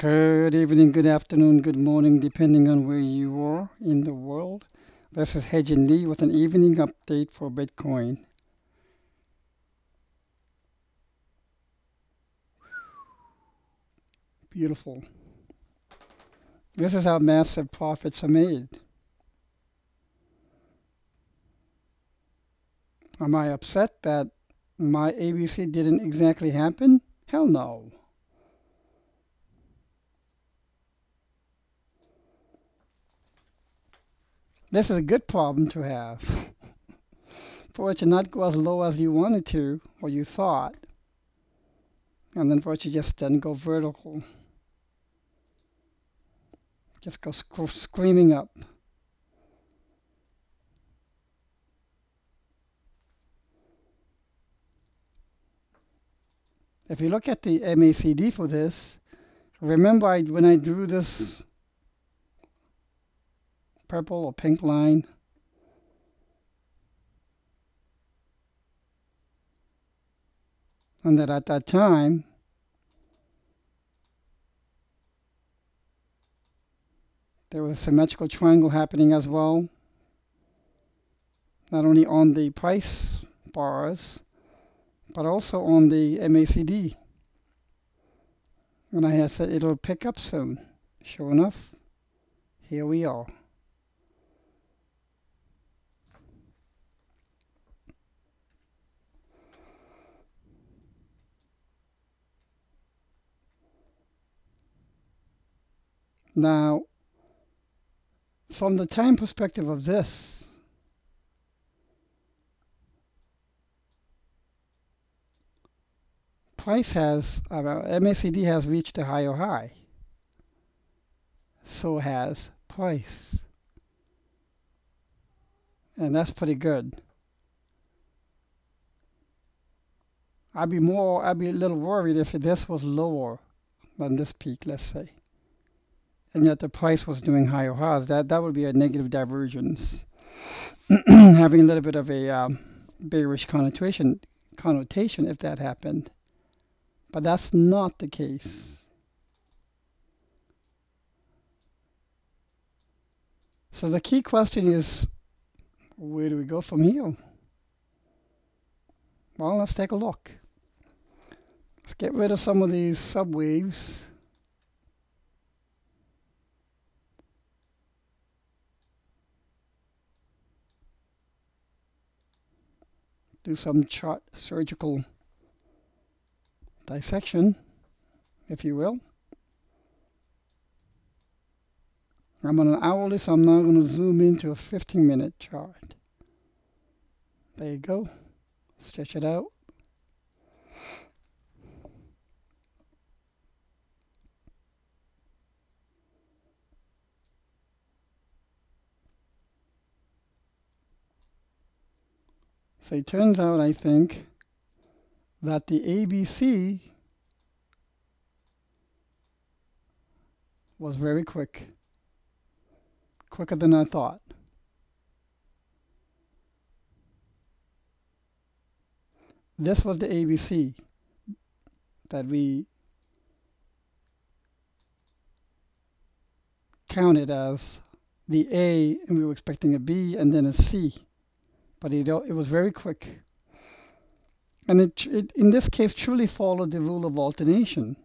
Good evening, good afternoon, good morning, depending on where you are in the world. This is Hedgen Lee with an evening update for Bitcoin. Beautiful. This is how massive profits are made. Am I upset that my ABC didn't exactly happen? Hell no. This is a good problem to have. For it to not go as low as you wanted to, or you thought, and then for it to just then go vertical. Just go screaming up. If you look at the MACD for this, remember when I drew this purple or pink line, and that at that time, there was a symmetrical triangle happening as well, not only on the price bars, but also on the MACD. And I had said it'll pick up soon. Sure enough, here we are. Now, from the time perspective of this, MACD has reached a higher high. So has price. And that's pretty good. I'd be a little worried if this was lower than this peak, let's say, and yet the price was doing higher highs. That would be a negative divergence, having a little bit of a bearish connotation if that happened. But that's not the case. So the key question is, where do we go from here? Well, let's take a look. Let's get rid of some of these subwaves. Do some chart surgical dissection, if you will. I'm on an hourly, so I'm now going to zoom into a 15-minute chart. There you go. Stretch it out. So it turns out, I think, that the ABC was very quick. Quicker than I thought. This was the ABC that we counted as the A, and we were expecting a B and then a C. But it was very quick. And it in this case truly followed the rule of alternation.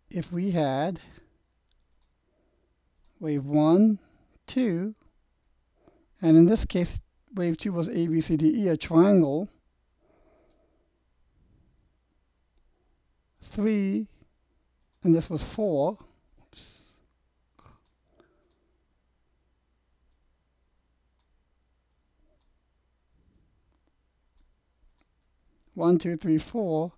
If we had wave 1, 2, and in this case wave 2 was A, B, C, D, E, a triangle, 3, and this was 4. Oops. One, two, three, 4.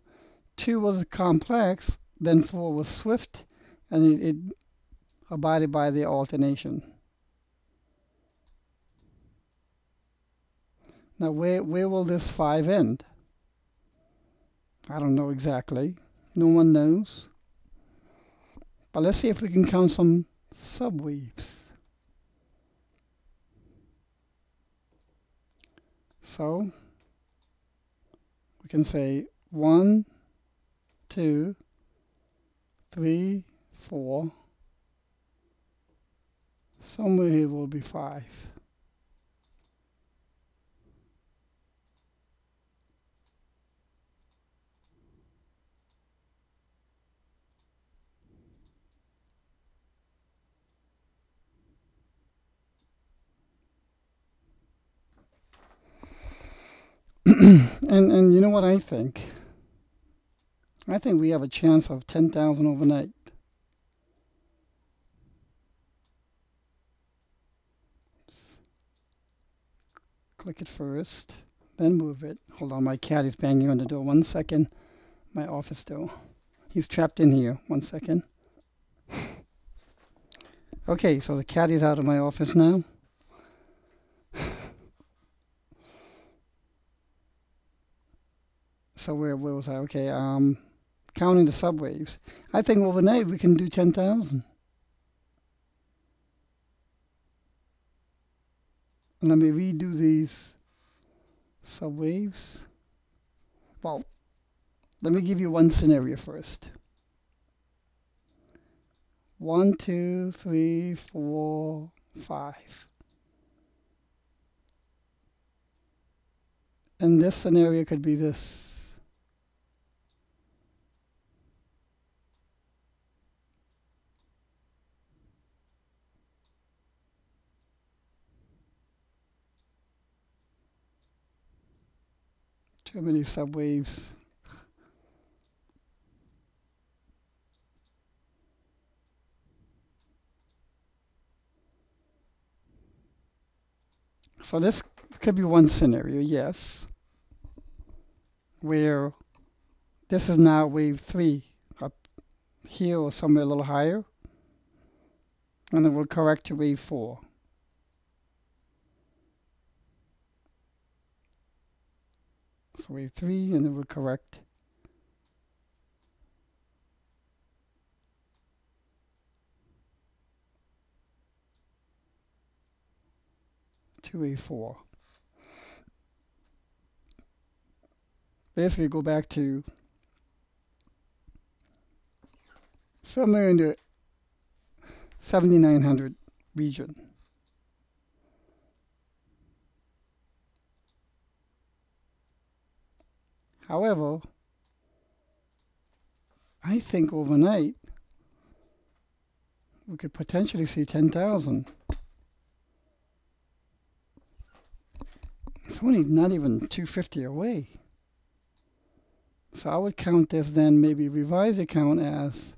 2 was complex, then 4 was swift, and it abided by the alternation. Now, where will this 5 end? I don't know exactly. No one knows. But let's see if we can count some subwaves. So we can say 1, 2, 3, 4. Somewhere here will be 5. And you know what I think? I think we have a chance of 10,000 overnight. Click it first, then move it. Hold on, my cat is banging on the door. 1 second. My office door. He's trapped in here. 1 second. Okay, so the cat is out of my office now. So where was I? Okay, counting the subwaves. I think overnight we can do 10,000. Let me redo these subwaves. Well, let me give you one scenario first. 1, 2, 3, 4, 5. And this scenario could be this. Too many subwaves. So this could be one scenario, yes, where this is now wave 3 up here or somewhere a little higher, and then we'll correct to wave 4. So wave 3, and then we'll correct to wave 4. Basically go back to somewhere in the 7,900 region. However, I think overnight we could potentially see 10,000. It's only not even 250 away. So I would count this then, maybe revise the count as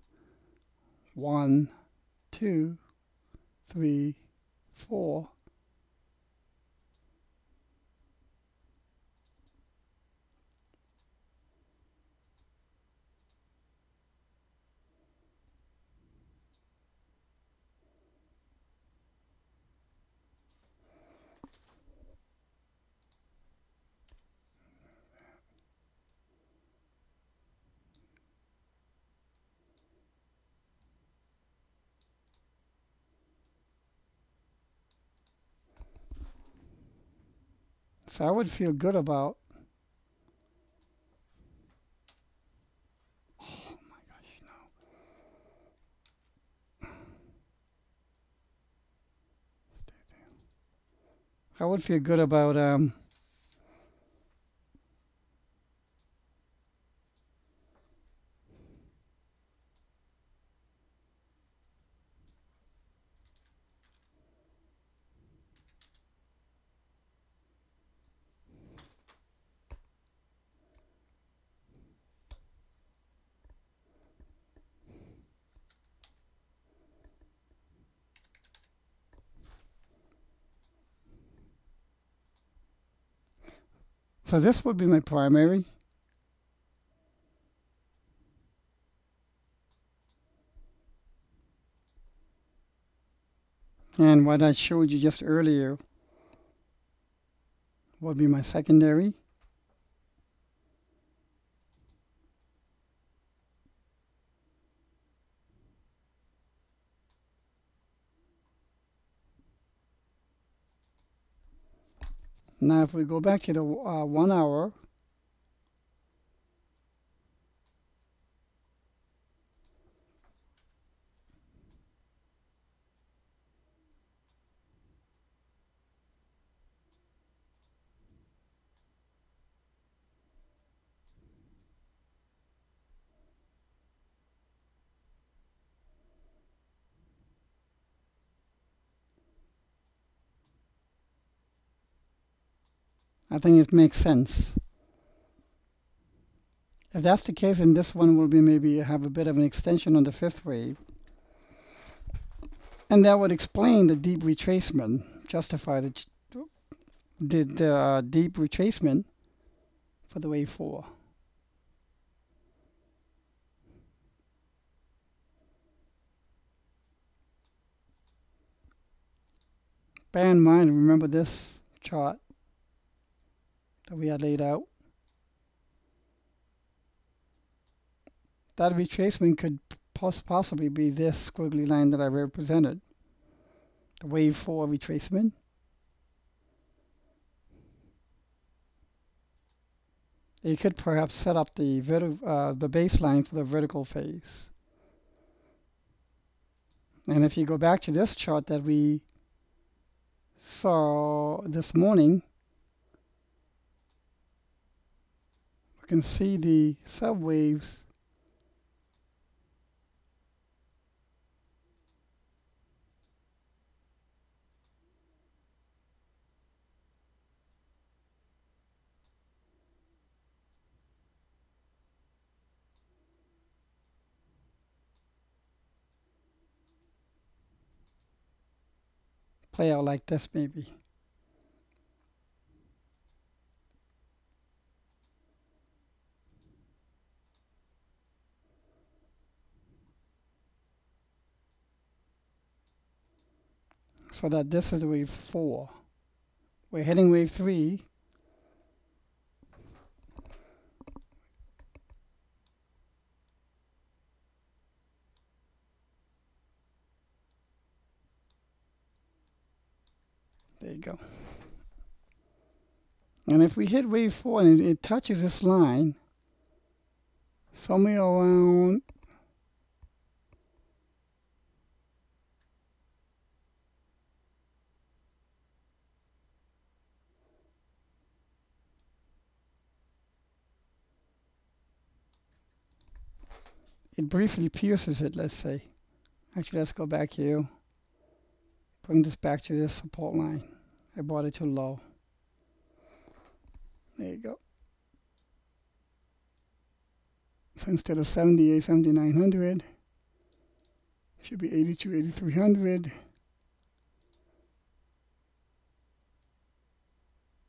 1, 2, 3, 4. So I would feel good about, oh my gosh, no. I would feel good about so this would be my primary. And what I showed you just earlier would be my secondary. Now if we go back to the 1 hour, I think it makes sense. If that's the case, then this one will be maybe have a bit of an extension on the fifth wave. And that would explain the deep retracement, justify the deep retracement for the wave 4. Bear in mind, remember this chart that we had laid out. That retracement could possibly be this squiggly line that I represented, the wave 4 retracement. You could perhaps set up the baseline for the vertical phase. And if you go back to this chart that we saw this morning, we can see the subwaves play out like this maybe. So that this is the wave 4. We're hitting wave 3. There you go. And if we hit wave 4 and it touches this line, somewhere around it briefly pierces it, let's say. Actually, let's go back here. Bring this back to this support line. I brought it too low. There you go. So instead of 78, 7900, it should be 82, 8300.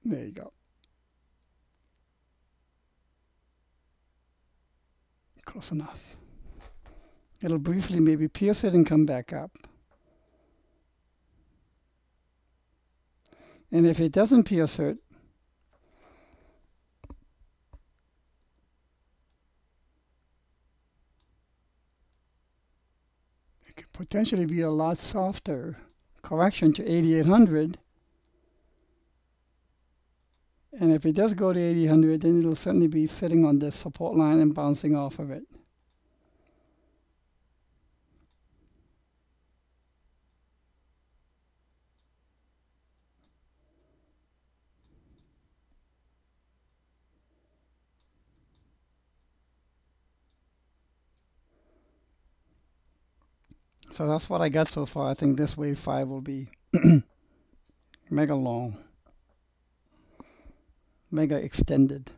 There you go. Close enough. It'll briefly maybe pierce it and come back up. And if it doesn't pierce it, it could potentially be a lot softer correction to 8800. And if it does go to 8800, then it'll certainly be sitting on this support line and bouncing off of it. So that's what I got so far. I think this wave 5 will be mega long, mega extended.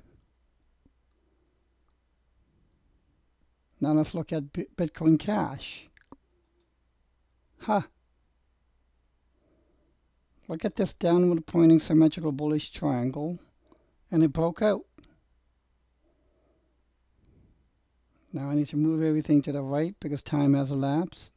Now let's look at Bitcoin Cash. Look at this downward pointing symmetrical bullish triangle, and it broke out. Now I need to move everything to the right because time has elapsed.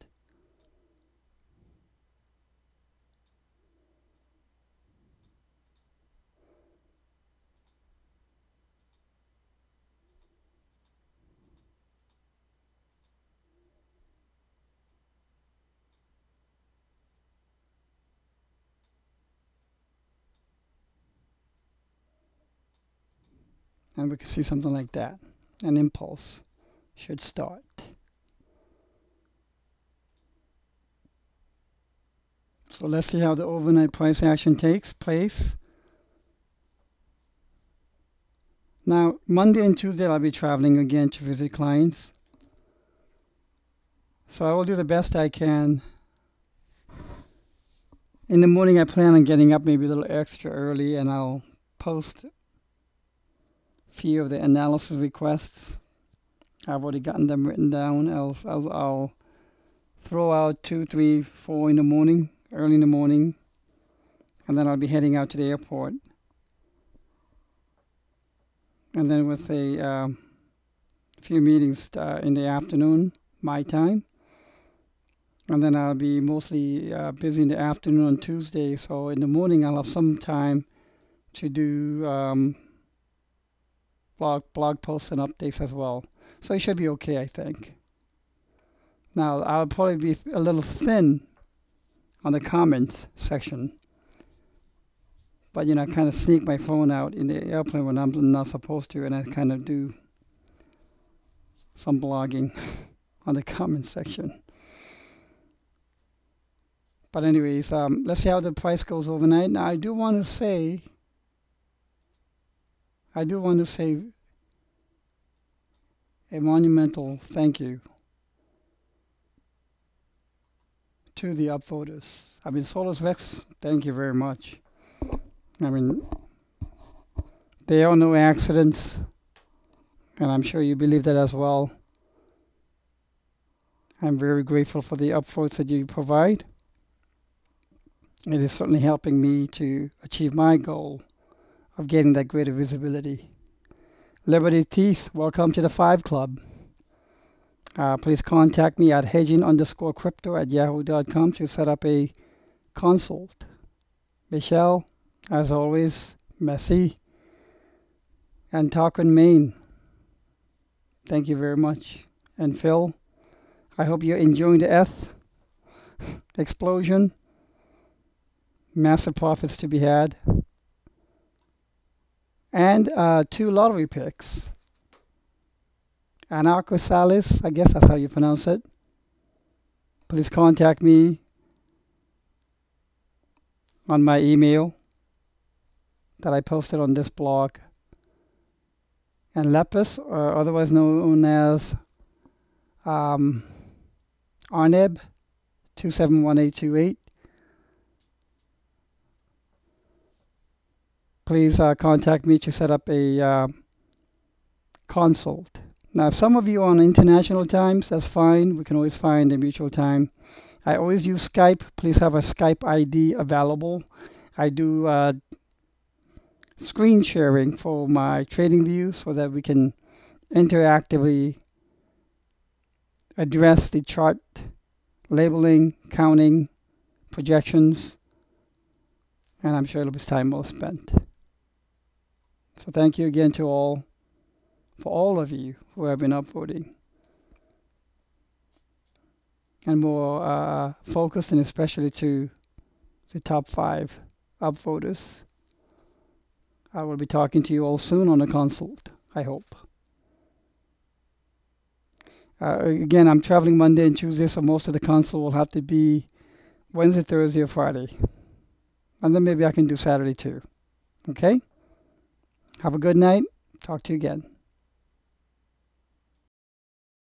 And we can see something like that. An impulse should start. So let's see how the overnight price action takes place. Now, Monday and Tuesday, I'll be traveling again to visit clients. So I will do the best I can. In the morning, I plan on getting up maybe a little extra early, and I'll post a few of the analysis requests. I've already gotten them written down. I'll throw out 2, 3, 4 in the morning, early in the morning, and then I'll be heading out to the airport. And then with a few meetings in the afternoon, my time. And then I'll be mostly busy in the afternoon on Tuesday. So in the morning, I'll have some time to do blog posts and updates as well. So it should be okay, I think. Now, I'll probably be a little thin on the comments section. But, I kind of sneak my phone out in the airplane when I'm not supposed to, and I kind of do some blogging on the comment section. But anyways, let's see how the price goes overnight. Now, I do want to say a monumental thank you to the upvoters. Solus Vex, thank you very much. They are no accidents, and I'm sure you believe that as well. I'm very grateful for the upvotes that you provide. It is certainly helping me to achieve my goal of getting that greater visibility. Liberty Teeth, welcome to the 5 Club. Please contact me at hedging_crypto@yahoo.com to set up a consult. Michelle, as always, Messi, and Tarquin Maine, thank you very much. And Phil, I hope you're enjoying the ETH explosion. Massive profits to be had. And 2 lottery picks. Anarcho Salis, I guess that's how you pronounce it. Please contact me on my email that I posted on this blog. And Lepus, or otherwise known as Arneb 271828. Please contact me to set up a consult. Now, if some of you are on international times, that's fine. We can always find a mutual time. I always use Skype. Please have a Skype ID available. I do screen sharing for my trading view so that we can interactively address the chart labeling, counting, projections, and I'm sure it'll be time well spent. So thank you again to all, for all of you who have been upvoting. And more focused, and especially to the top 5 upvoters. I will be talking to you all soon on a consult, I hope. Again, I'm traveling Monday and Tuesday, so most of the consult will have to be Wednesday, Thursday, or Friday. And then maybe I can do Saturday too. Okay? Have a good night. Talk to you again.